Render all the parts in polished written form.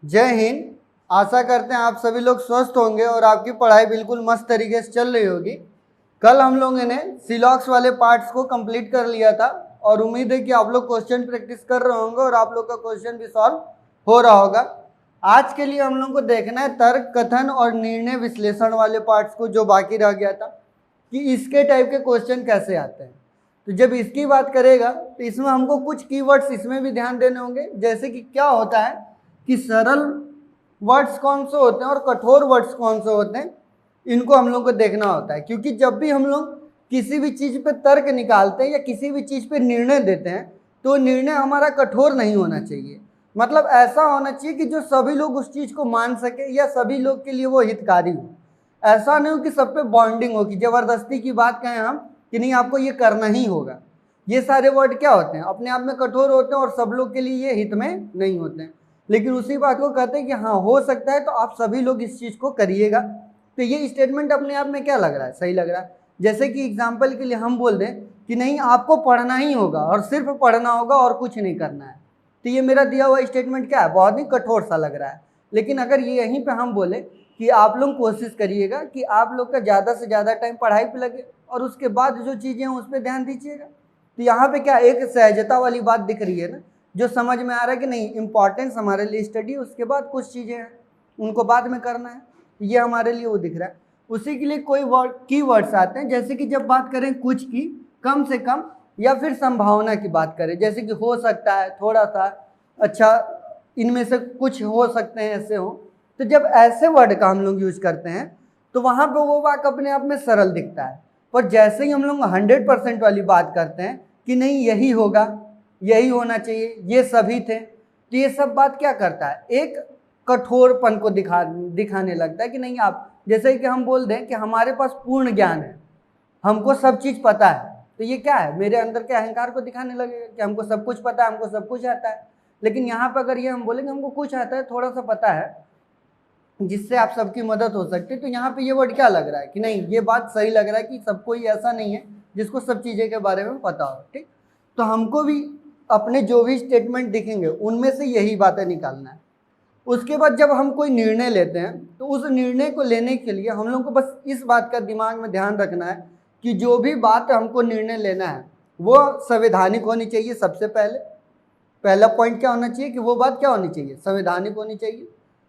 जय हिंद। आशा करते हैं आप सभी लोग स्वस्थ होंगे और आपकी पढ़ाई बिल्कुल मस्त तरीके से चल रही होगी। कल हम लोगों ने सिलॉक्स वाले पार्ट्स को कंप्लीट कर लिया था और उम्मीद है कि आप लोग क्वेश्चन प्रैक्टिस कर रहे होंगे और आप लोग का क्वेश्चन भी सॉल्व हो रहा होगा। आज के लिए हम लोग को देखना है तर्क, कथन और निर्णय विश्लेषण वाले पार्ट्स को, जो बाकी रह गया था, कि इसके टाइप के क्वेश्चन कैसे आते हैं। तो जब इसकी बात करेगा तो इसमें हमको कुछ कीवर्ड्स इसमें भी ध्यान देने होंगे, जैसे कि क्या होता है कि सरल वर्ड्स कौन से होते हैं और कठोर वर्ड्स कौन से होते हैं, इनको हम लोग को देखना होता है। क्योंकि जब भी हम लोग किसी भी चीज़ पे तर्क निकालते हैं या किसी भी चीज़ पे निर्णय देते हैं तो निर्णय हमारा कठोर नहीं होना चाहिए। मतलब ऐसा होना चाहिए कि जो सभी लोग उस चीज़ को मान सके या सभी लोग के लिए वो हितकारी हो। ऐसा नहीं हो कि सब पे बॉन्डिंग हो, कि ज़बरदस्ती की बात कहें हम कि नहीं आपको ये करना ही होगा। ये सारे वर्ड क्या होते हैं, अपने आप में कठोर होते हैं और सब लोग के लिए ये हित में नहीं होते हैं। लेकिन उसी बात को कहते हैं कि हाँ हो सकता है तो आप सभी लोग इस चीज़ को करिएगा। तो ये स्टेटमेंट अपने आप में क्या लग रहा है, सही लग रहा है। जैसे कि एग्जाम्पल के लिए हम बोल दें कि नहीं आपको पढ़ना ही होगा और सिर्फ पढ़ना होगा और कुछ नहीं करना है, तो ये मेरा दिया हुआ स्टेटमेंट क्या है, बहुत ही कठोर सा लग रहा है। लेकिन अगर ये यहीं पे हम बोले कि आप लोग कोशिश करिएगा कि आप लोग का ज़्यादा से ज़्यादा टाइम पढ़ाई पे लगे और उसके बाद जो चीज़ें हैं उस पर ध्यान दीजिएगा, तो यहाँ पे क्या एक सहजता वाली बात दिख रही है ना, जो समझ में आ रहा है कि नहीं इम्पॉर्टेंस हमारे लिए स्टडी, उसके बाद कुछ चीज़ें हैं उनको बाद में करना है, ये हमारे लिए वो दिख रहा है। उसी के लिए कोई वर्ड की वर्ड्स आते हैं, जैसे कि जब बात करें कुछ की, कम से कम, या फिर संभावना की बात करें, जैसे कि हो सकता है, थोड़ा सा, अच्छा, इनमें से कुछ हो सकते हैं, ऐसे हो। तो जब ऐसे वर्ड का हम लोग यूज करते हैं तो वहाँ पे वो वाक्य अपने आप में सरल दिखता है। पर जैसे ही हम लोग 100% वाली बात करते हैं कि नहीं यही होगा, यही होना चाहिए, ये सभी थे, तो ये सब बात क्या करता है, एक कठोरपन को दिखाने लगता है कि नहीं आप, जैसे कि हम बोल दें कि हमारे पास पूर्ण ज्ञान है, हमको सब चीज़ पता है, तो ये क्या है, मेरे अंदर के अहंकार को दिखाने लगेगा कि हमको सब कुछ पता है, हमको सब कुछ आता है। लेकिन यहाँ पर अगर ये हम बोलेंगे हमको कुछ आता है, थोड़ा सा पता है, जिससे आप सबकी मदद हो सकती है, तो यहाँ पे ये वर्ड क्या लग रहा है कि नहीं ये बात सही लग रहा है कि सब कोई ऐसा नहीं है जिसको सब चीज़ें के बारे में पता हो। ठीक, तो हमको भी अपने जो भी स्टेटमेंट दिखेंगे उनमें से यही बातें निकालना है। उसके बाद जब हम कोई निर्णय लेते हैं तो उस निर्णय को लेने के लिए हम लोग को बस इस बात का दिमाग में ध्यान रखना है कि जो भी बात हमको निर्णय लेना है वो संवैधानिक होनी चाहिए। सबसे पहला पॉइंट क्या होना चाहिए कि वो बात क्या होनी चाहिए, संवैधानिक होनी चाहिए।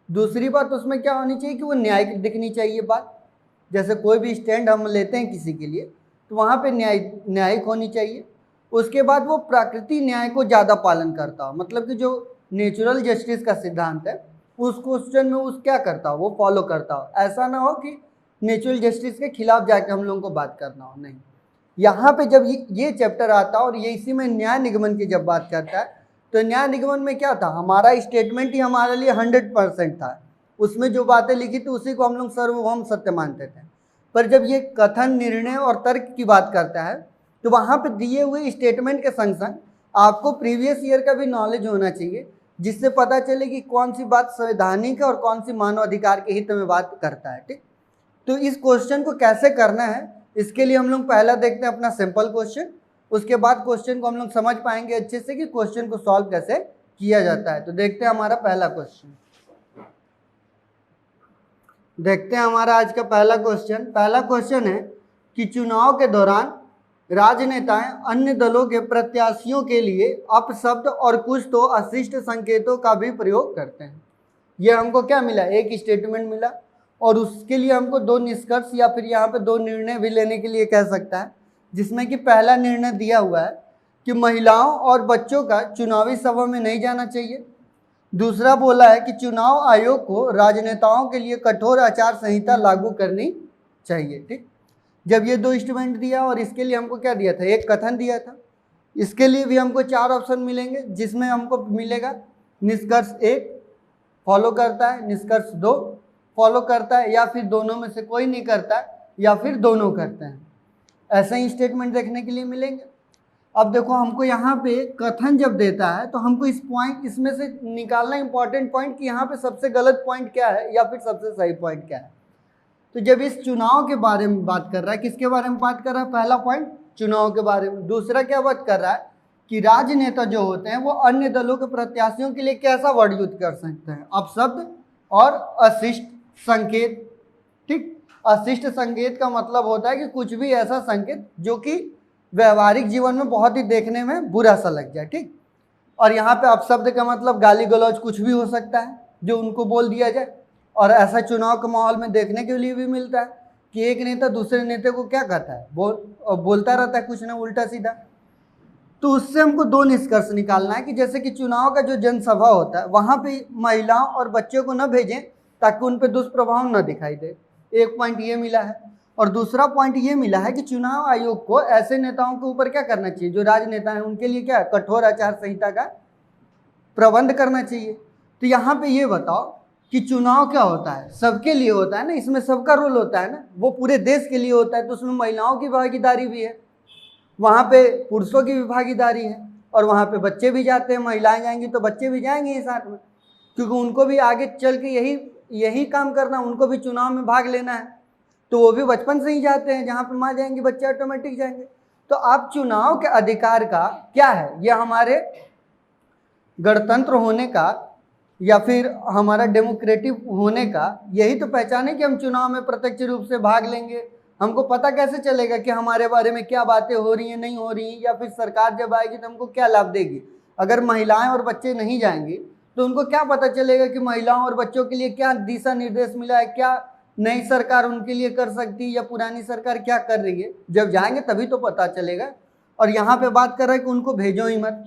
दूसरी बात उसमें क्या होनी चाहिए कि वो न्यायिक दिखनी चाहिए बात। जैसे कोई भी स्टैंड हम लेते हैं किसी के लिए तो वहाँ पे न्यायिक होनी चाहिए। उसके बाद वो प्राकृतिक न्याय को ज़्यादा पालन करता हो, मतलब कि जो नेचुरल जस्टिस का सिद्धांत है उस क्वेश्चन में उस क्या करता हो, वो फॉलो करता हो। ऐसा ना हो कि नेचुरल जस्टिस के खिलाफ जाके हम लोगों को बात करना हो, नहीं। यहाँ पे जब ये चैप्टर आता है और ये इसी में न्याय निगमन की जब बात करता है तो न्याय निगमन में क्या था, हमारा स्टेटमेंट ही हमारे लिए 100% था। उसमें जो बातें लिखी थी उसी को हम लोग सर्वभौम सत्य मानते थे। पर जब ये कथन, निर्णय और तर्क की बात करता है तो वहाँ पे दिए हुए स्टेटमेंट के संग संग आपको प्रीवियस ईयर का भी नॉलेज होना चाहिए, जिससे पता चले कि कौन सी बात संवैधानिक है और कौन सी मानव अधिकार के हित में बात करता है। ठीक, तो इस क्वेश्चन को कैसे करना है इसके लिए हम लोग पहला देखते हैं अपना सिंपल क्वेश्चन। उसके बाद क्वेश्चन को हम लोग समझ पाएंगे अच्छे से कि क्वेश्चन को सॉल्व कैसे किया जाता है। तो देखते हैं हमारा पहला क्वेश्चन। देखते हैं हमारा आज का पहला क्वेश्चन है कि चुनाव के दौरान राजनेताएं अन्य दलों के प्रत्याशियों के लिए अपशब्द और कुछ तो अशिष्ट संकेतों का भी प्रयोग करते हैं। ये हमको क्या मिला, एक स्टेटमेंट मिला और उसके लिए हमको दो निष्कर्ष या फिर यहाँ पे दो निर्णय भी लेने के लिए कह सकता है, जिसमें कि पहला निर्णय दिया हुआ है कि महिलाओं और बच्चों का चुनावी सभा में नहीं जाना चाहिए। दूसरा बोला है कि चुनाव आयोग को राजनेताओं के लिए कठोर आचार संहिता लागू करनी चाहिए। ठीक, जब ये दो स्टेटमेंट दिया और इसके लिए हमको क्या दिया था, एक कथन दिया था। इसके लिए भी हमको 4 ऑप्शन मिलेंगे, जिसमें हमको मिलेगा निष्कर्ष 1 फॉलो करता है, निष्कर्ष 2 फॉलो करता है, या फिर दोनों में से कोई नहीं करता है, या फिर दोनों करते हैं। ऐसे ही स्टेटमेंट देखने के लिए मिलेंगे। अब देखो हमको यहाँ पे कथन जब देता है तो हमको इसमें से निकालना इंपॉर्टेंट पॉइंट कि यहाँ पे सबसे गलत पॉइंट क्या है या फिर सबसे सही पॉइंट क्या है। तो जब इस चुनाव के बारे में बात कर रहा है, किसके बारे में बात कर रहा है, पहला पॉइंट चुनाव के बारे में। दूसरा क्या बात कर रहा है कि राजनेता जो होते हैं वो अन्य दलों के प्रत्याशियों के लिए कैसा वर्ड यूज कर सकते हैं, अपशब्द और अशिष्ट संकेत। ठीक, अशिष्ट संकेत का मतलब होता है कि कुछ भी ऐसा संकेत जो कि व्यवहारिक जीवन में बहुत ही देखने में बुरा सा लग जाए। ठीक, और यहाँ पे अपशब्द का मतलब गाली गलौज कुछ भी हो सकता है जो उनको बोल दिया जाए। और ऐसा चुनाव के माहौल में देखने के लिए भी मिलता है कि एक नेता दूसरे नेता को क्या कहता है, बोलता रहता है कुछ ना उल्टा सीधा। तो उससे हमको दो निष्कर्ष निकालना है कि जैसे कि चुनाव का जो जनसभा होता है वहाँ पे महिलाओं और बच्चों को न भेजें ताकि उन पे दुष्प्रभाव न दिखाई दे, एक पॉइंट ये मिला है। और दूसरा पॉइंट ये मिला है कि चुनाव आयोग को ऐसे नेताओं के ऊपर क्या करना चाहिए, जो राजनेता हैं उनके लिए क्या कठोर आचार संहिता का प्रबंध करना चाहिए। तो यहाँ पे ये बताओ कि चुनाव क्या होता है, सबके लिए होता है ना, इसमें सबका रोल होता है ना, वो पूरे देश के लिए होता है, तो उसमें महिलाओं की भागीदारी भी है, वहाँ पे पुरुषों की भी भागीदारी है, और वहाँ पे बच्चे भी जाते हैं, महिलाएं जाएंगी तो बच्चे भी जाएंगे ही साथ में, क्योंकि उनको भी आगे चल के यही काम करना, उनको भी चुनाव में भाग लेना है, तो वो भी बचपन से ही जाते हैं, जहाँ पे माँ जाएंगी बच्चे ऑटोमेटिक जाएंगे। तो अब चुनाव के अधिकार का क्या है, यह हमारे गणतंत्र होने का या फिर हमारा डेमोक्रेटिक होने का यही तो पहचान है कि हम चुनाव में प्रत्यक्ष रूप से भाग लेंगे। हमको पता कैसे चलेगा कि हमारे बारे में क्या बातें हो रही हैं, नहीं हो रही हैं, या फिर सरकार जब आएगी तो हमको क्या लाभ देगी। अगर महिलाएं और बच्चे नहीं जाएंगे तो उनको क्या पता चलेगा कि महिलाओं और बच्चों के लिए क्या दिशा निर्देश मिला है, क्या नई सरकार उनके लिए कर सकती है या पुरानी सरकार क्या कर रही है। जब जाएंगे तभी तो पता चलेगा। और यहाँ पे बात कर रहा है कि उनको भेजो ही मत,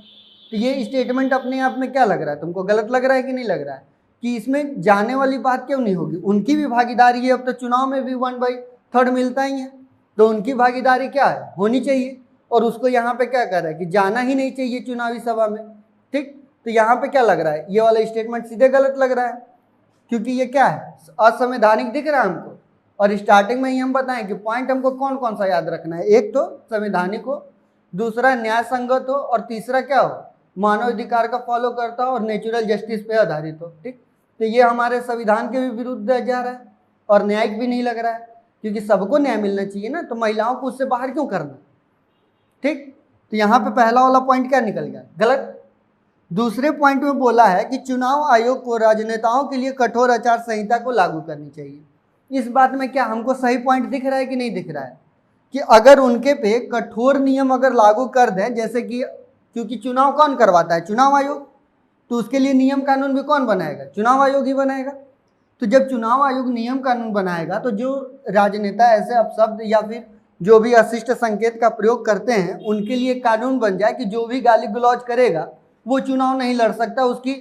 तो ये स्टेटमेंट अपने आप में क्या लग रहा है, तुमको गलत लग रहा है कि नहीं लग रहा है, कि इसमें जाने वाली बात क्यों नहीं होगी, उनकी भी भागीदारी है। अब तो चुनाव में भी 1/3 मिलता ही है, तो उनकी भागीदारी क्या है, होनी चाहिए। और उसको यहाँ पे क्या कर रहा है कि जाना ही नहीं चाहिए चुनावी सभा में। ठीक, तो यहाँ पे क्या लग रहा है, ये वाला स्टेटमेंट सीधे गलत लग रहा है, क्योंकि ये क्या है, असंवैधानिक दिख रहा है हमको। और स्टार्टिंग में ही हम बताएं कि पॉइंट हमको कौन कौन सा याद रखना है, एक तो संवैधानिक हो, दूसरा न्याय संगत हो, और तीसरा क्या हो, मानव अधिकार का फॉलो करता हो और नेचुरल जस्टिस पे आधारित हो। ठीक, तो ये हमारे संविधान के भी विरुद्ध जा रहा है और न्यायिक भी नहीं लग रहा है, क्योंकि सबको न्याय मिलना चाहिए ना, तो महिलाओं को उससे बाहर क्यों करना। ठीक, तो यहाँ पे पहला वाला पॉइंट क्या निकल गया, गलत। दूसरे पॉइंट में बोला है कि चुनाव आयोग को राजनेताओं के लिए कठोर आचार संहिता को लागू करनी चाहिए। इस बात में क्या हमको सही पॉइंट दिख रहा है कि नहीं दिख रहा है, कि अगर उनके पे कठोर नियम अगर लागू कर दें, जैसे कि क्योंकि चुनाव कौन करवाता है, चुनाव आयोग, तो उसके लिए नियम कानून भी कौन बनाएगा, चुनाव आयोग ही बनाएगा। तो जब चुनाव आयोग नियम कानून बनाएगा तो जो राजनेता ऐसे अपशब्द या फिर जो भी अशिष्ट संकेत का प्रयोग करते हैं उनके लिए कानून बन जाए कि जो भी गाली गलौज करेगा वो चुनाव नहीं लड़ सकता, उसकी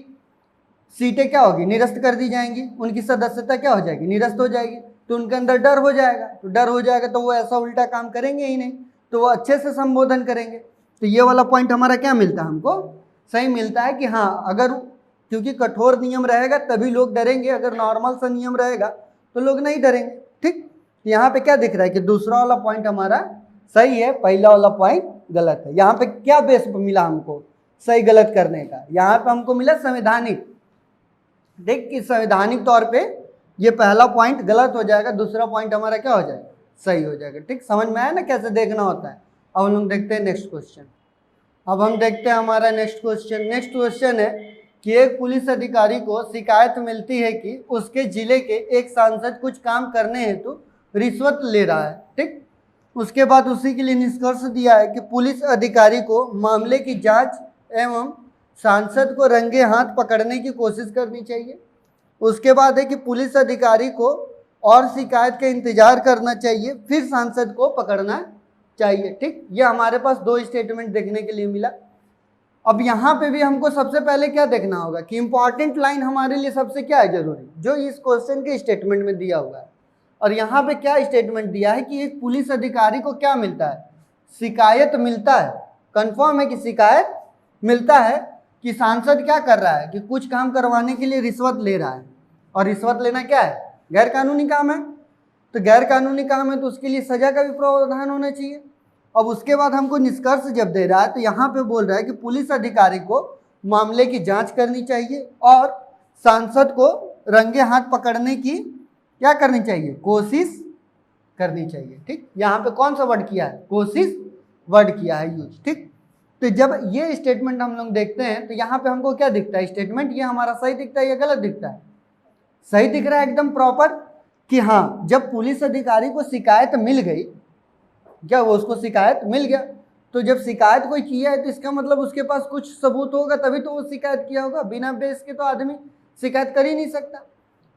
सीटें क्या होगी, निरस्त कर दी जाएंगी, उनकी सदस्यता क्या हो जाएगी, निरस्त हो जाएगी। तो उनके अंदर डर हो जाएगा, तो डर हो जाएगा तो वो ऐसा उल्टा काम करेंगे ही नहीं, तो वो अच्छे से संबोधन करेंगे। तो ये वाला पॉइंट हमारा क्या मिलता है, हमको सही मिलता है कि हाँ, अगर क्योंकि कठोर नियम रहेगा तभी लोग डरेंगे, अगर नॉर्मल सा नियम रहेगा तो लोग नहीं डरेंगे। ठीक, यहाँ पे क्या दिख रहा है कि दूसरा वाला पॉइंट हमारा सही है, पहला वाला पॉइंट गलत है। यहाँ पे क्या बेस मिला हमको सही गलत करने का, यहाँ पे हमको मिला संवैधानिक। देख कि संवैधानिक तौर पे ये पहला पॉइंट गलत हो जाएगा, दूसरा पॉइंट हमारा क्या हो जाएगा, सही हो जाएगा। ठीक, समझ में आया ना कैसे देखना होता है। अब हम लोग देखते हैं नेक्स्ट क्वेश्चन। अब हम देखते हैं हमारा नेक्स्ट क्वेश्चन है कि एक पुलिस अधिकारी को शिकायत मिलती है कि उसके जिले के एक सांसद कुछ काम करने हेतु रिश्वत ले रहा है। ठीक, उसके बाद उसी के लिए निष्कर्ष दिया है कि पुलिस अधिकारी को मामले की जांच एवं सांसद को रंगे हाथ पकड़ने की कोशिश करनी चाहिए। उसके बाद है कि पुलिस अधिकारी को और शिकायत का इंतजार करना चाहिए, फिर सांसद को पकड़ना चाहिए। ठीक, ये हमारे पास दो स्टेटमेंट देखने के लिए मिला। अब यहाँ पे भी हमको सबसे पहले क्या देखना होगा कि इंपॉर्टेंट लाइन हमारे लिए सबसे क्या है जरूरी, जो इस क्वेश्चन के स्टेटमेंट में दिया हुआ है। और यहाँ पे क्या स्टेटमेंट दिया है कि एक पुलिस अधिकारी को क्या मिलता है, शिकायत मिलता है। कंफर्म है कि शिकायत मिलता है कि सांसद क्या कर रहा है कि कुछ काम करवाने के लिए रिश्वत ले रहा है, और रिश्वत लेना क्या है, गैर कानूनी काम है। तो गैर कानूनी काम है तो उसके लिए सजा का भी प्रावधान होना चाहिए। अब उसके बाद हमको निष्कर्ष जब दे रहा है तो यहाँ पे बोल रहा है कि पुलिस अधिकारी को मामले की जांच करनी चाहिए और सांसद को रंगे हाथ पकड़ने की क्या करनी चाहिए, कोशिश करनी चाहिए। ठीक, यहाँ पे कौन सा वर्ड किया है, कोशिश वर्ड किया है यूज। ठीक, तो जब ये स्टेटमेंट हम लोग देखते हैं तो यहाँ पे हमको क्या दिखता है, स्टेटमेंट ये हमारा सही दिखता है या गलत दिखता है? सही दिख रहा है एकदम प्रॉपर कि हाँ, जब पुलिस अधिकारी को शिकायत मिल गई, क्या वो उसको शिकायत मिल गया, तो जब शिकायत कोई किया है तो इसका मतलब उसके पास कुछ सबूत होगा तभी तो वो शिकायत किया होगा। बिना बेस के तो आदमी शिकायत कर ही नहीं सकता।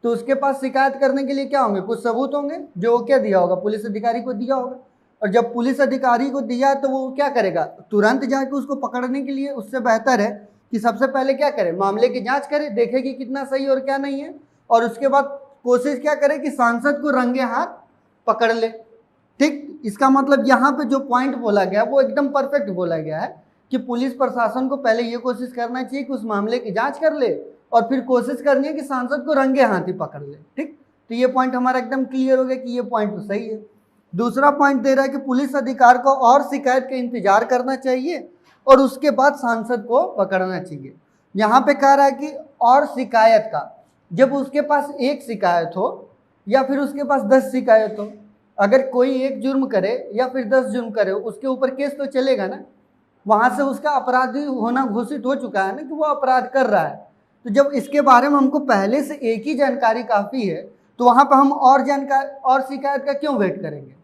तो उसके पास शिकायत करने के लिए क्या होंगे, कुछ सबूत होंगे जो वो क्या दिया होगा, पुलिस अधिकारी को दिया होगा। और जब पुलिस अधिकारी को दिया तो वो क्या करेगा, तुरंत जाके उसको पकड़ने के लिए उससे बेहतर है कि सबसे पहले क्या करे, मामले की जांच करे, देखे कि कितना सही और क्या नहीं है, और उसके बाद कोशिश क्या करे कि सांसद को रंगे हाथ पकड़ ले। ठीक, इसका मतलब यहाँ पे जो पॉइंट बोला गया वो एकदम परफेक्ट बोला गया है कि पुलिस प्रशासन को पहले ये कोशिश करना चाहिए कि उस मामले की जांच कर ले और फिर कोशिश करनी है कि सांसद को रंगे हाथ ही पकड़ ले। ठीक, तो ये पॉइंट हमारा एकदम क्लियर हो गया कि ये पॉइंट तो सही है। दूसरा पॉइंट दे रहा है कि पुलिस अधिकारी को और शिकायत का इंतजार करना चाहिए और उसके बाद सांसद को पकड़ना चाहिए। यहाँ पे कह रहा है कि और शिकायत का, जब उसके पास एक शिकायत हो या फिर उसके पास 10 शिकायत हो, अगर कोई एक जुर्म करे या फिर 10 जुर्म करे, उसके ऊपर केस तो चलेगा ना, वहाँ से उसका अपराधी होना घोषित हो चुका है ना कि वो अपराध कर रहा है। तो जब इसके बारे में हमको पहले से एक ही जानकारी काफ़ी है तो वहाँ पर हम और जानकारी और शिकायत का क्यों वेट करेंगे?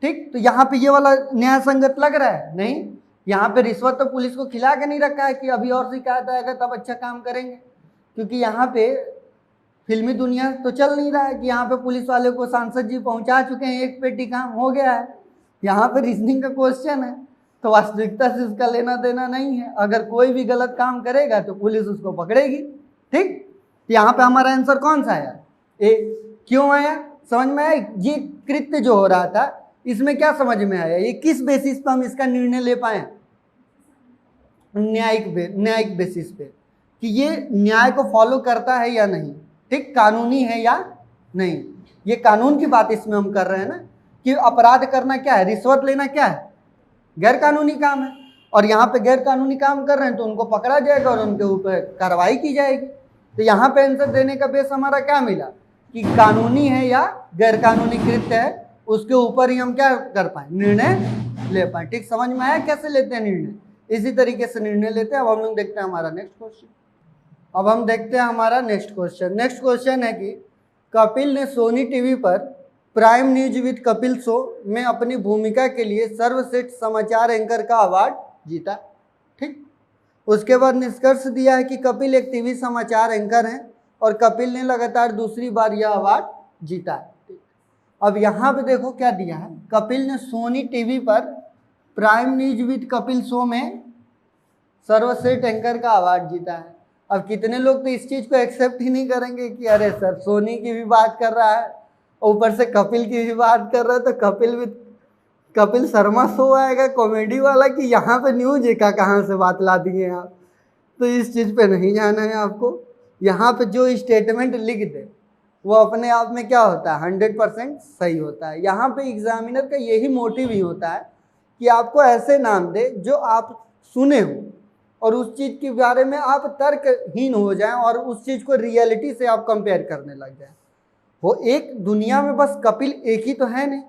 ठीक, तो यहाँ पे ये वाला न्याय संगत लग रहा है? नहीं, यहाँ पे रिश्वत तो पुलिस को खिला के नहीं रखा है कि अभी और शिकायत आएगा तब अच्छा काम करेंगे, क्योंकि यहाँ पे फिल्मी दुनिया तो चल नहीं रहा है कि यहाँ पे पुलिस वाले को सांसद जी पहुँचा चुके हैं, एक पेटी काम हो गया है। यहाँ पे रीजनिंग का क्वेश्चन है तो वास्तविकता से उसका लेना देना नहीं है। अगर कोई भी गलत काम करेगा तो पुलिस उसको पकड़ेगी। ठीक, तो यहाँ पे हमारा आंसर कौन सा आया? ए। क्यों आया, समझ में आया? ये कृत्य जो हो रहा था इसमें क्या समझ में आया, ये किस बेसिस पर हम इसका निर्णय ले पाए? न्यायिक बेसिस पे कि ये न्याय को फॉलो करता है या नहीं, ठीक, कानूनी है या नहीं। ये कानून की बात इसमें हम कर रहे हैं ना कि अपराध करना क्या है, रिश्वत लेना क्या है, गैर कानूनी काम है, और यहाँ पे गैर कानूनी काम कर रहे हैं तो उनको पकड़ा जाएगा और उनके ऊपर कार्रवाई की जाएगी। तो यहाँ पे आंसर देने का बेस हमारा क्या मिला कि कानूनी है या गैर कानूनी कृत्य है, उसके ऊपर ही हम क्या कर पाए, निर्णय ले पाए। ठीक, समझ में आया कैसे लेते हैं निर्णय? इसी तरीके से निर्णय लेते हैं। अब हम लोग देखते हैं हमारा नेक्स्ट क्वेश्चन। अब हम देखते हैं हमारा नेक्स्ट क्वेश्चन। नेक्स्ट क्वेश्चन है कि कपिल ने सोनी टीवी पर prime news with Kapil show में अपनी भूमिका के लिए सर्वश्रेष्ठ समाचार एंकर का अवार्ड जीता। ठीक, उसके बाद निष्कर्ष दिया है कि कपिल एक टीवी समाचार एंकर हैं और कपिल ने लगातार दूसरी बार यह अवार्ड जीता है। अब यहाँ पे देखो क्या दिया है, कपिल ने सोनी टीवी पर prime news with Kapil show में सर्वश्रेष्ठ एंकर का अवार्ड जीता है। अब कितने लोग तो इस चीज़ को एक्सेप्ट ही नहीं करेंगे कि अरे सर सोनी की भी बात कर रहा है, ऊपर से कपिल की भी बात कर रहा है, तो कपिल शर्मा शो आएगा कॉमेडी वाला कि यहाँ पे न्यूज का कहाँ से बात ला दिए आप। तो इस चीज़ पे नहीं जाना है आपको। यहाँ पे जो स्टेटमेंट लिख दे वो अपने आप में क्या होता है, 100% सही होता है। यहाँ पे एग्जामिनर का यही मोटिव ही होता है कि आपको ऐसे नाम दे जो आप सुने हो और उस चीज़ के बारे में आप तर्कहीन हो जाएं और उस चीज़ को रियलिटी से आप कंपेयर करने लग जाएं। वो एक दुनिया में बस कपिल एक ही तो है नहीं।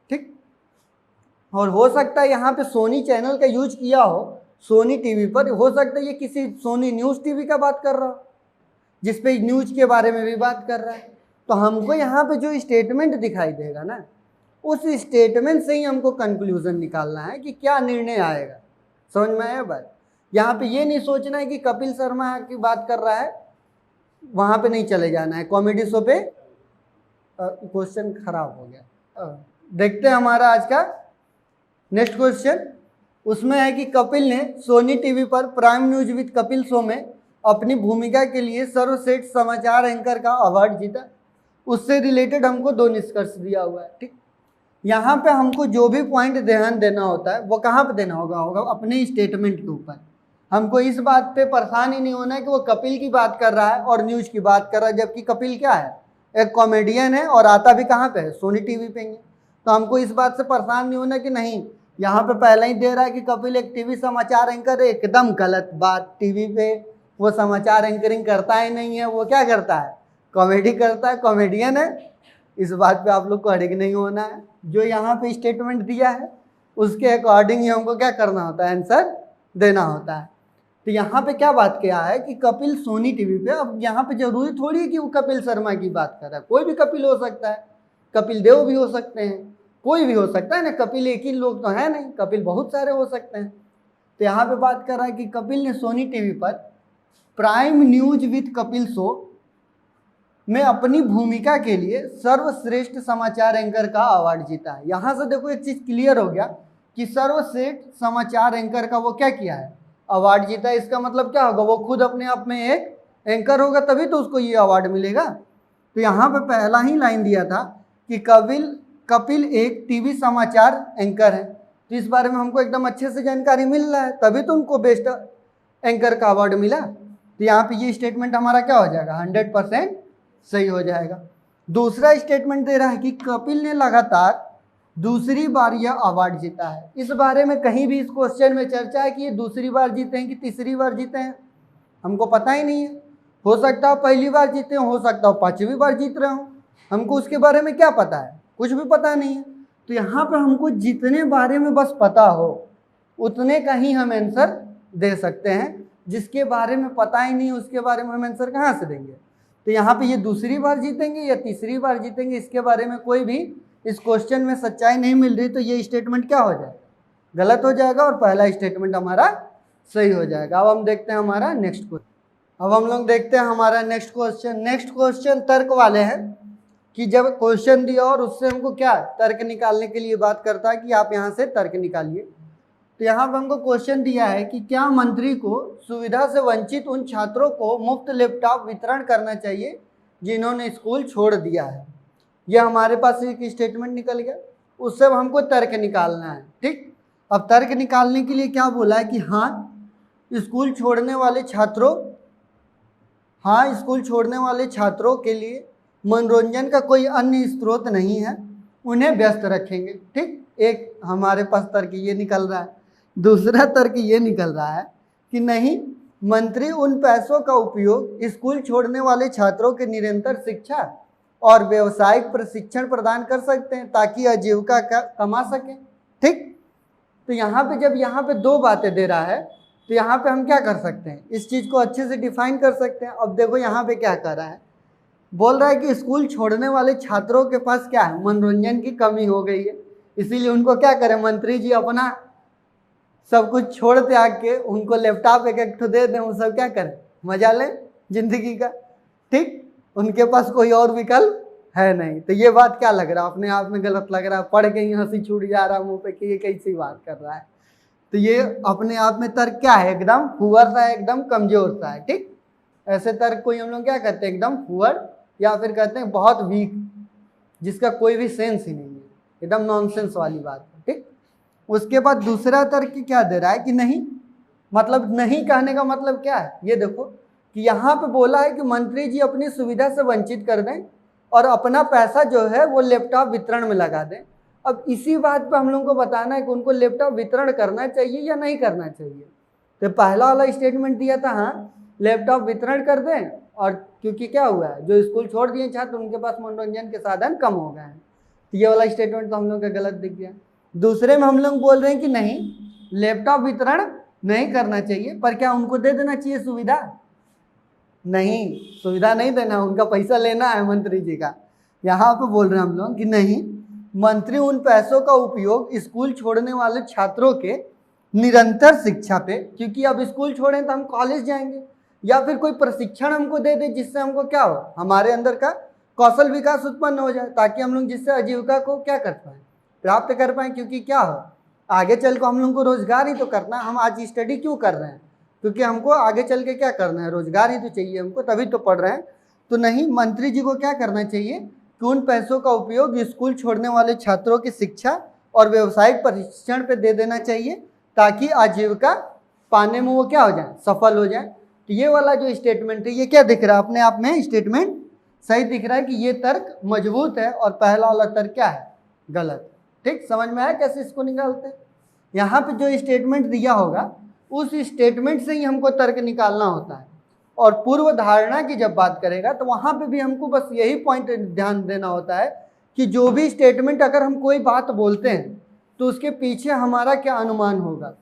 ठीक, और हो सकता है यहाँ पे सोनी चैनल का यूज किया हो सोनी टीवी पर, हो सकता है ये किसी सोनी न्यूज़ टीवी का बात कर रहा हो जिसपे न्यूज के बारे में भी बात कर रहा है। तो हमको यहाँ पे जो स्टेटमेंट दिखाई देगा ना, उस स्टेटमेंट से ही हमको कंक्लूजन निकालना है कि क्या निर्णय आएगा। समझ में आया बात? यहाँ पे ये नहीं सोचना है कि कपिल शर्मा की बात कर रहा है, वहाँ पे नहीं चले जाना है कॉमेडी शो पे। क्वेश्चन खराब हो गया। देखते हैं हमारा आज का नेक्स्ट क्वेश्चन। उसमें है कि कपिल ने सोनी टीवी पर prime news with Kapil show में अपनी भूमिका के लिए सर्वश्रेष्ठ समाचार एंकर का अवार्ड जीता। उससे रिलेटेड हमको 2 निष्कर्ष दिया हुआ है। ठीक, यहाँ पे हमको जो भी पॉइंट ध्यान देना होता है वो कहाँ पे देना होगा अपने स्टेटमेंट के ऊपर। हमको इस बात पे परेशान ही नहीं होना है कि वो कपिल की बात कर रहा है और न्यूज की बात कर रहा है, जबकि कपिल क्या है, एक कॉमेडियन है और आता भी कहाँ पे है, सोनी टीवी पे ही। तो हमको इस बात से परेशान नहीं होना कि नहीं यहाँ पे पहले ही दे रहा है कि कपिल एक टीवी समाचार एंकर है। एकदम गलत बात। टीवी पे वो समाचार एंकरिंग करता ही नहीं है, वो क्या करता है, कॉमेडी करता है, कॉमेडियन है। इस बात पे आप लोग को अड़िग नहीं होना है। जो यहाँ पे स्टेटमेंट दिया है उसके अकॉर्डिंग ही हमको क्या करना होता है, आंसर देना होता है। तो यहाँ पे क्या बात किया है कि कपिल सोनी टीवी पे, अब यहाँ पे जरूरी थोड़ी है कि वो कपिल शर्मा की बात कर रहा है, कोई भी कपिल हो सकता है, कपिल देव भी हो सकते हैं, कोई भी हो सकता है ना, कपिल एक ही लोग तो है नहीं, कपिल बहुत सारे हो सकते हैं। तो यहाँ पे बात कर रहा है कि कपिल ने सोनी टीवी पर prime news with Kapil show में अपनी भूमिका के लिए सर्वश्रेष्ठ समाचार एंकर का अवार्ड जीता है। यहाँ से देखो एक चीज क्लियर हो गया कि सर्वश्रेष्ठ समाचार एंकर का वो क्या किया है, अवार्ड जीता है। इसका मतलब क्या होगा, वो खुद अपने आप में एक एंकर होगा तभी तो उसको ये अवार्ड मिलेगा। तो यहाँ पे पहला ही लाइन दिया था कि कपिल एक टीवी समाचार एंकर है, तो इस बारे में हमको एकदम अच्छे से जानकारी मिल रहा है, तभी तो उनको बेस्ट एंकर का अवार्ड मिला। तो यहाँ पे ये स्टेटमेंट हमारा क्या हो जाएगा, 100% सही हो जाएगा। दूसरा स्टेटमेंट दे रहा है कि कपिल ने लगातार दूसरी बार यह अवार्ड जीता है। इस बारे में कहीं भी इस क्वेश्चन में चर्चा है कि ये दूसरी बार जीते हैं कि तीसरी बार जीते हैं, हमको पता ही नहीं है। हो सकता है पहली बार जीते हो सकता है 5वीं बार जीत रहे हो, हमको उसके बारे में क्या पता है, कुछ भी पता नहीं है। तो यहाँ पर हमको जितने बारे में बस पता हो उतने का ही हम आंसर दे सकते हैं, जिसके बारे में पता ही नहीं उसके बारे में हम आंसर कहाँ से देंगे। तो यहाँ पे ये दूसरी बार जीतेंगे या तीसरी बार जीतेंगे, इसके बारे में कोई भी इस क्वेश्चन में सच्चाई नहीं मिल रही, तो ये स्टेटमेंट क्या हो जाएगा, गलत हो जाएगा, और पहला स्टेटमेंट हमारा सही हो जाएगा। अब हम देखते हैं हमारा नेक्स्ट क्वेश्चन। अब हम लोग देखते हैं हमारा नेक्स्ट क्वेश्चन। नेक्स्ट क्वेश्चन तर्क वाले हैं कि जब क्वेश्चन दिया और उससे हमको क्या तर्क निकालने के लिए बात करता है कि आप यहाँ से तर्क निकालिए। तो यहाँ पर हमको क्वेश्चन दिया है कि क्या मंत्री को सुविधा से वंचित उन छात्रों को मुफ्त लैपटॉप वितरण करना चाहिए जिन्होंने स्कूल छोड़ दिया है। यह हमारे पास एक स्टेटमेंट निकल गया, उससे अब हमको तर्क निकालना है। ठीक, अब तर्क निकालने के लिए क्या बोला है कि हाँ स्कूल छोड़ने वाले छात्रों के लिए मनोरंजन का कोई अन्य स्रोत नहीं है, उन्हें व्यस्त रखेंगे। ठीक, एक हमारे पास तर्क ये निकल रहा है। दूसरा तर्क ये निकल रहा है कि नहीं, मंत्री उन पैसों का उपयोग स्कूल छोड़ने वाले छात्रों के निरंतर शिक्षा और व्यवसायिक प्रशिक्षण प्रदान कर सकते हैं ताकि आजीविका कमा सकें। ठीक, तो यहाँ पे जब यहाँ पे दो बातें दे रहा है तो यहाँ पे हम क्या कर सकते हैं, इस चीज़ को अच्छे से डिफाइन कर सकते हैं। अब देखो यहाँ पे क्या कर रहा है, बोल रहा है कि स्कूल छोड़ने वाले छात्रों के पास क्या है, मनोरंजन की कमी हो गई है, इसीलिए उनको क्या करें, मंत्री जी अपना सब कुछ छोड़ त्याग के उनको लैपटॉप एक एक दे दें, वो सब क्या करें, मजा लें जिंदगी का। ठीक, उनके पास कोई और विकल्प है नहीं। तो ये बात क्या लग रहा है, अपने आप में गलत लग रहा है, पढ़ के ही हंसी छूट जा रहा है मुंह पे कि ये कैसी बात कर रहा है। तो ये अपने आप में तर्क क्या है, एकदम पुअर सा है, एकदम कमजोर सा है। ठीक, ऐसे तर्क को हम लोग क्या कहते हैं, एकदम पुअर, या फिर कहते हैं बहुत वीक, जिसका कोई भी सेंस ही नहीं है, एकदम नॉनसेंस वाली बात है। ठीक, उसके बाद दूसरा तर्क क्या दे रहा है कि नहीं, मतलब नहीं कहने का मतलब क्या है, ये देखो कि यहाँ पे बोला है कि मंत्री जी अपनी सुविधा से वंचित कर दें और अपना पैसा जो है वो लैपटॉप वितरण में लगा दें। अब इसी बात पे हम लोगों को बताना है कि उनको लैपटॉप वितरण करना चाहिए या नहीं करना चाहिए। तो पहला वाला स्टेटमेंट दिया था हाँ लैपटॉप वितरण कर दें, और क्योंकि क्या हुआ है, जो स्कूल छोड़ दिए छात्र उनके पास मनोरंजन के साधन कम हो गए हैं। तो ये वाला स्टेटमेंट तो हम लोग का गलत दिख गया। दूसरे में हम लोग बोल रहे हैं कि नहीं, लैपटॉप वितरण नहीं करना चाहिए, पर क्या उनको दे देना चाहिए सुविधा, नहीं, सुविधा नहीं देना, उनका पैसा लेना है मंत्री जी का। यहाँ पे बोल रहे हैं हम लोग कि नहीं, मंत्री उन पैसों का उपयोग स्कूल छोड़ने वाले छात्रों के निरंतर शिक्षा पे, क्योंकि अब स्कूल छोड़ें तो हम कॉलेज जाएंगे, या फिर कोई प्रशिक्षण हमको दे दे जिससे हमको क्या हो, हमारे अंदर का कौशल विकास उत्पन्न हो जाए, ताकि हम लोग जिससे आजीविका को क्या कर पाए, प्राप्त कर पाए। क्योंकि क्या हो, आगे चल को हम लोग को रोजगार ही तो करना है। हम आज स्टडी क्यों कर रहे हैं, क्योंकि हमको आगे चल के क्या करना है, रोजगार ही तो चाहिए हमको, तभी तो पढ़ रहे हैं। तो नहीं, मंत्री जी को क्या करना चाहिए कि उन पैसों का उपयोग स्कूल छोड़ने वाले छात्रों की शिक्षा और व्यावसायिक प्रशिक्षण पे दे देना चाहिए, ताकि आजीविका पाने में वो क्या हो जाए, सफल हो जाए। तो ये वाला जो स्टेटमेंट है ये क्या दिख रहा है, अपने आप में स्टेटमेंट सही दिख रहा है कि ये तर्क मजबूत है, और पहला वाला तर्क क्या है, गलत। ठीक, समझ में आया कैसे इसको निकालते हैं। यहाँ पे जो स्टेटमेंट दिया होगा उस स्टेटमेंट से ही हमको तर्क निकालना होता है। और पूर्व धारणा की जब बात करेगा तो वहाँ पे भी हमको बस यही पॉइंट ध्यान देना होता है कि जो भी स्टेटमेंट, अगर हम कोई बात बोलते हैं तो उसके पीछे हमारा क्या अनुमान होगा।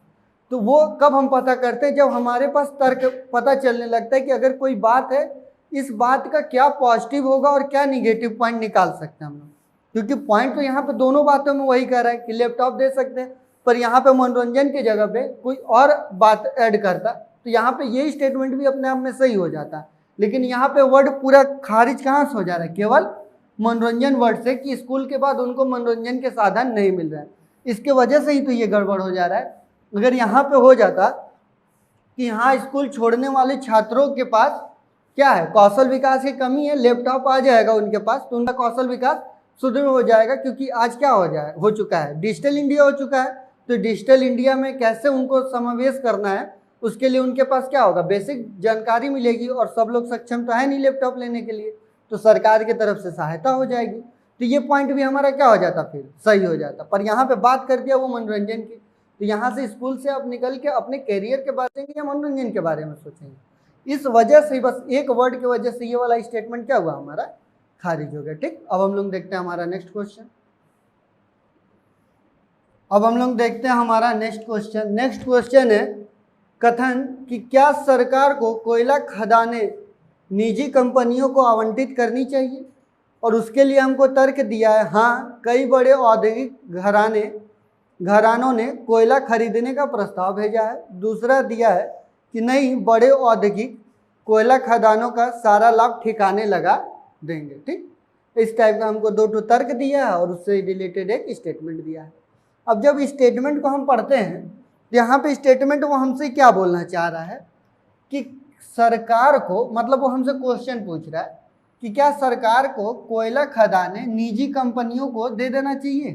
तो वो कब हम पता करते हैं, जब हमारे पास तर्क पता चलने लगता है कि अगर कोई बात है, इस बात का क्या पॉजिटिव होगा और क्या निगेटिव पॉइंट निकाल सकते हैं हम लोग। क्योंकि पॉइंट तो यहाँ पे दोनों बातों में वही कह रहा है कि लैपटॉप दे सकते हैं, पर यहाँ पे मनोरंजन की जगह पे कोई और बात ऐड करता, तो यहाँ पे ये स्टेटमेंट भी अपने आप में सही हो जाता। लेकिन यहाँ पे वर्ड पूरा खारिज कहाँ से हो जा रहा है, केवल मनोरंजन वर्ड से, कि स्कूल के बाद उनको मनोरंजन के साधन नहीं मिल रहा है। इसके वजह से ही तो ये गड़बड़ हो जा रहा है। अगर यहाँ पे हो जाता कि हाँ स्कूल छोड़ने वाले छात्रों के पास क्या है, कौशल विकास की कमी है, लैपटॉप आ जाएगा उनके पास तो उनका कौशल विकास सुदृढ़ हो जाएगा। क्योंकि आज क्या हो चुका है, डिजिटल इंडिया हो चुका है। तो डिजिटल इंडिया में कैसे उनको समावेश करना है, उसके लिए उनके पास क्या होगा, बेसिक जानकारी मिलेगी। और सब लोग सक्षम तो है नहीं लैपटॉप लेने के लिए, तो सरकार की तरफ से सहायता हो जाएगी। तो ये पॉइंट भी हमारा क्या हो जाता, फिर सही हो जाता। पर यहाँ पे बात कर दिया वो मनोरंजन की, तो यहाँ से स्कूल से आप निकल के अपने कैरियर के बारे में या मनोरंजन के बारे में सोचेंगे। इस वजह से बस एक वर्ड की वजह से ये वाला स्टेटमेंट क्या हुआ, हमारा खारिज हो गया। ठीक, अब हम लोग देखते हैं हमारा नेक्स्ट क्वेश्चन। अब हम लोग देखते हैं हमारा नेक्स्ट क्वेश्चन। नेक्स्ट क्वेश्चन है कथन कि क्या सरकार को कोयला खदानें निजी कंपनियों को आवंटित करनी चाहिए। और उसके लिए हमको तर्क दिया है, हाँ कई बड़े औद्योगिक घरानों ने कोयला खरीदने का प्रस्ताव भेजा है। दूसरा दिया है कि नहीं, बड़े औद्योगिक कोयला खदानों का सारा लाभ ठिकाने लगा देंगे। ठीक, इस टाइप का हमको दो तर्क दिया है और उससे रिलेटेड एक स्टेटमेंट दिया है। अब जब स्टेटमेंट को हम पढ़ते हैं, यहाँ पे स्टेटमेंट वो हमसे क्या बोलना चाह रहा है कि सरकार को, मतलब वो हमसे क्वेश्चन पूछ रहा है कि क्या सरकार को कोयला खदानें निजी कंपनियों को दे देना चाहिए।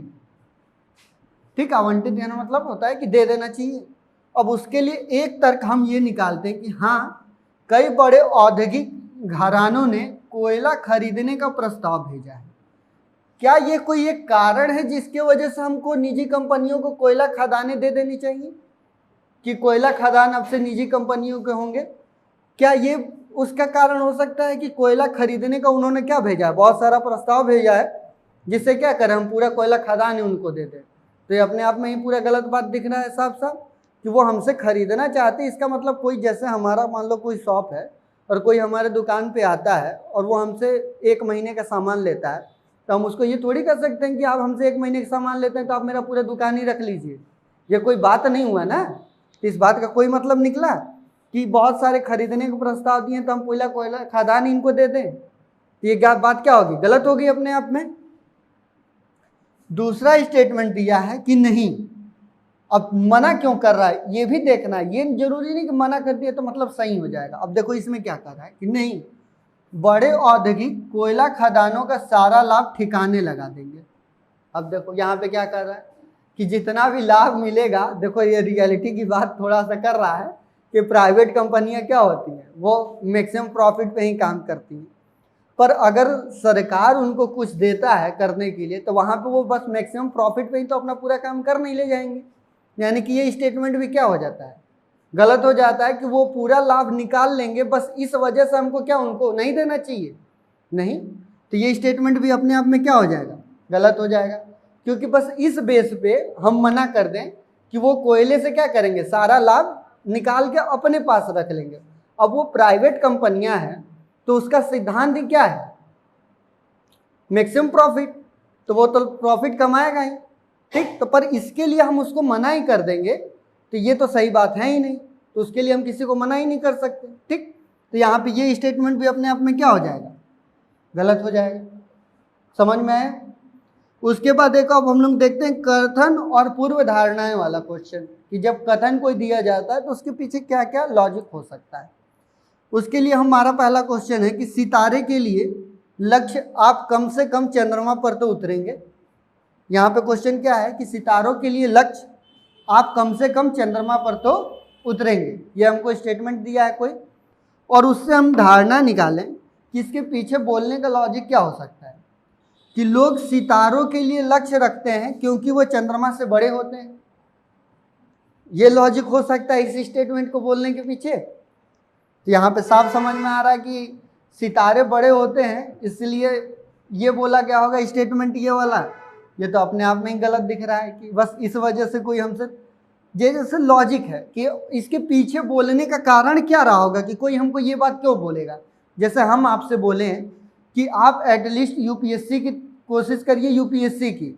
ठीक, आवंटित देना मतलब होता है कि दे देना चाहिए। अब उसके लिए एक तर्क हम ये निकालते हैं कि हाँ कई बड़े औद्योगिक घरानों ने कोयला खरीदने का प्रस्ताव भेजा है। क्या ये कोई एक कारण है जिसके वजह से हमको निजी कंपनियों को कोयला खदानें दे देनी चाहिए, कि कोयला खदान अब से निजी कंपनियों के होंगे। क्या ये उसका कारण हो सकता है कि कोयला खरीदने का उन्होंने क्या भेजा है, बहुत सारा प्रस्ताव भेजा है, जिससे क्या करें हम पूरा कोयला खदान ही उनको दे दें। तो ये अपने आप में ही पूरा गलत बात दिख रहा है साफ साफ कि वो हमसे खरीदना चाहते हैं। इसका मतलब कोई, जैसे हमारा मान लो कोई शॉप है और कोई हमारे दुकान पे आता है और वो हमसे 1 महीने का सामान लेता है, तो हम उसको ये थोड़ी कर सकते हैं कि आप हमसे 1 महीने का सामान लेते हैं तो आप मेरा पूरा दुकान ही रख लीजिए। ये कोई बात नहीं हुआ ना। इस बात का कोई मतलब निकला कि बहुत सारे खरीदने के प्रस्ताव दिए तो हम कोयला खदान इनको दे दें, तो ये बात क्या होगी, गलत होगी अपने आप में। दूसरा स्टेटमेंट दिया है कि नहीं, अब मना क्यों कर रहा है ये भी देखना है। ये जरूरी नहीं कि मना कर दिया तो मतलब सही हो जाएगा। अब देखो इसमें क्या कर रहा है कि नहीं, बड़े औद्योगिक कोयला खदानों का सारा लाभ ठिकाने लगा देंगे। अब देखो यहाँ पे क्या कर रहा है कि जितना भी लाभ मिलेगा, देखो ये रियलिटी की बात थोड़ा सा कर रहा है कि प्राइवेट कंपनियां क्या होती हैं, वो मैक्सिमम प्रॉफिट पे ही काम करती हैं। पर अगर सरकार उनको कुछ देता है करने के लिए, तो वहाँ पे वो बस मैक्सिमम प्रॉफिट पे ही तो अपना पूरा काम कर नहीं ले जाएंगे। यानी कि ये स्टेटमेंट भी क्या हो जाता है, गलत हो जाता है कि वो पूरा लाभ निकाल लेंगे, बस इस वजह से हमको क्या उनको नहीं देना चाहिए, नहीं। तो ये स्टेटमेंट भी अपने आप में क्या हो जाएगा, गलत हो जाएगा। क्योंकि बस इस बेस पे हम मना कर दें कि वो कोयले से क्या करेंगे, सारा लाभ निकाल के अपने पास रख लेंगे। अब वो प्राइवेट कंपनियां हैं तो उसका सिद्धांत क्या है, मैक्सिमम प्रॉफिट, तो वो तो प्रॉफिट कमाएगा ही। ठीक, तो पर इसके लिए हम उसको मना ही कर देंगे तो ये तो सही बात है ही नहीं। तो उसके लिए हम किसी को मना ही नहीं कर सकते। ठीक, तो यहाँ पे ये स्टेटमेंट भी अपने आप में क्या हो जाएगा, गलत हो जाएगा। समझ में आया। उसके बाद देखो अब हम लोग देखते हैं कथन और पूर्व धारणाएं वाला क्वेश्चन, कि जब कथन कोई दिया जाता है तो उसके पीछे क्या क्या लॉजिक हो सकता है। उसके लिए हमारा पहला क्वेश्चन है कि सितारे के लिए लक्ष्य आप कम से कम चंद्रमा पर तो उतरेंगे। यहाँ पे क्वेश्चन क्या है कि सितारों के लिए लक्ष्य आप कम से कम चंद्रमा पर तो उतरेंगे, ये हमको स्टेटमेंट दिया है कोई, और उससे हम धारणा निकालें कि इसके पीछे बोलने का लॉजिक क्या हो सकता है। कि लोग सितारों के लिए लक्ष्य रखते हैं क्योंकि वो चंद्रमा से बड़े होते हैं, ये लॉजिक हो सकता है इस स्टेटमेंट को बोलने के पीछे। तो यहाँ पे साफ समझ में आ रहा है कि सितारे बड़े होते हैं इसलिए ये बोला क्या होगा स्टेटमेंट ये वाला ये तो अपने आप में ही गलत दिख रहा है कि बस इस वजह से कोई हमसे, जैसे लॉजिक है कि इसके पीछे बोलने का कारण क्या रहा होगा कि कोई हमको ये बात क्यों बोलेगा। जैसे हम आपसे बोले कि आप एटलीस्ट यूपीएससी की कोशिश करिए, यूपीएससी की,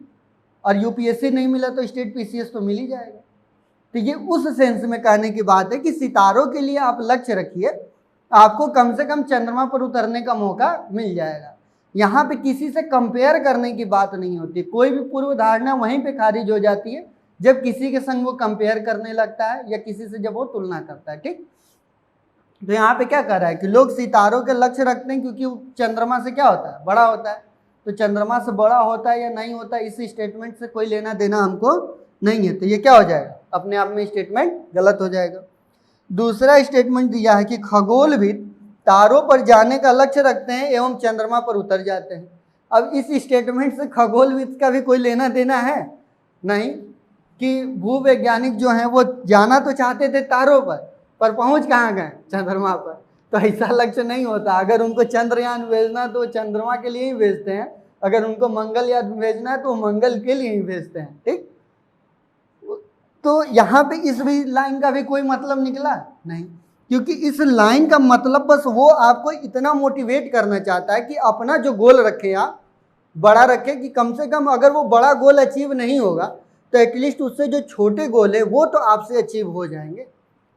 और यूपीएससी नहीं मिला तो स्टेट पीसीएस तो मिल ही जाएगा। तो ये उस सेंस में कहने की बात है कि सितारों के लिए आप लक्ष्य रखिए, आपको कम से कम चंद्रमा पर उतरने का मौका मिल जाएगा। यहाँ पे किसी से कंपेयर करने की बात नहीं होती, कोई भी पूर्व धारणा वहीं पे खारिज हो जाती है जब किसी के संग वो कंपेयर करने लगता है या किसी से जब वो तुलना करता है। ठीक, तो यहाँ पे क्या कर रहा है कि लोग सितारों के लक्ष्य रखते हैं क्योंकि चंद्रमा से क्या होता है, बड़ा होता है। तो चंद्रमा से बड़ा होता है या नहीं होता है, इस स्टेटमेंट से कोई लेना देना हमको नहीं है। तो ये क्या हो जाएगा, अपने आप में स्टेटमेंट गलत हो जाएगा। दूसरा स्टेटमेंट दिया है कि खगोलविद तारों पर जाने का लक्ष्य रखते हैं एवं चंद्रमा पर उतर जाते हैं। अब इस स्टेटमेंट से खगोलविद का भी कोई लेना देना है नहीं, कि भूवैज्ञानिक जो हैं वो जाना तो चाहते थे तारों पर पहुंच कहाँ गए, चंद्रमा पर। तो ऐसा लक्ष्य नहीं होता। अगर उनको चंद्रयान भेजना तो चंद्रमा के लिए ही भेजते हैं, अगर उनको मंगलयान भेजना है तो मंगल के लिए ही भेजते हैं। ठीक, तो यहाँ पे इस भी लाइन का भी कोई मतलब निकला नहीं, क्योंकि इस लाइन का मतलब बस वो आपको इतना मोटिवेट करना चाहता है कि अपना जो गोल रखे आप बड़ा रखे, कि कम से कम अगर वो बड़ा गोल अचीव नहीं होगा तो एटलीस्ट उससे जो छोटे गोल है वो तो आपसे अचीव हो जाएंगे।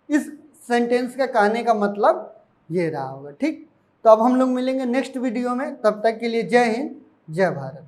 इस सेंटेंस का कहने का मतलब ये रहा होगा। ठीक, तो अब हम लोग मिलेंगे नेक्स्ट वीडियो में, तब तक के लिए जय हिंद, जय भारत।